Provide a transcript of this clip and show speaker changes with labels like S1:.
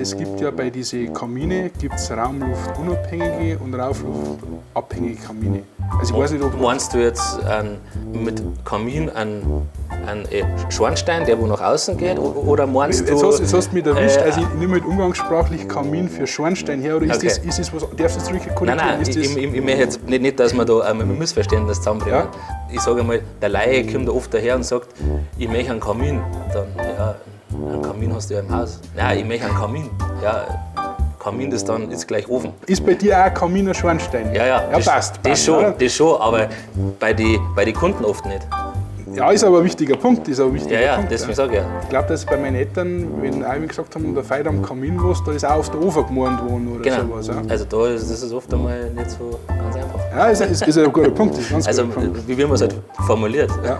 S1: Es gibt ja bei diesen Kamine raumluftunabhängige und raufluftabhängige Kamine. Also ich weiß nicht, ob
S2: Meinst du jetzt mit Kamin einen Schornstein, der wo nach außen geht, oder meinst du...
S1: Jetzt hast du mich erwischt, also ich nehme halt umgangssprachlich Kamin für Schornstein her, oder ist,
S2: Okay.
S1: das was, darfst du das richtig korrigieren?
S2: Nein,
S1: Ist das,
S2: ich möchte jetzt nicht, dass wir da ein Missverständnis zusammenbringen.
S1: Ja.
S2: Ich sage mal, der Laie kommt da oft daher und sagt, ich möchte einen Kamin. Dann, ja, einen Kamin hast du ja im Haus. Nein, ich möchte einen Kamin. Ja, Kamin ist gleich Ofen.
S1: ist bei dir auch ein Kamin ein Schornstein?
S2: Ja,
S1: passt.
S2: Das schon, aber bei die Kunden oft nicht.
S1: Ja, ist aber ein wichtiger Punkt. Punkt,
S2: Deswegen sage ich ja.
S1: Ich glaube, dass bei meinen Eltern, wenn auch gesagt haben, der Feier am Kamin was, da ist auch auf der Ofen gemahnt worden oder
S2: Genau.
S1: sowas. Ja,
S2: Also das ist oft einmal nicht so ganz einfach.
S1: ja ist ein guter Punkt. Das ist ein ganz
S2: Also
S1: guter Punkt.
S2: wie man es halt formuliert.
S1: Ja.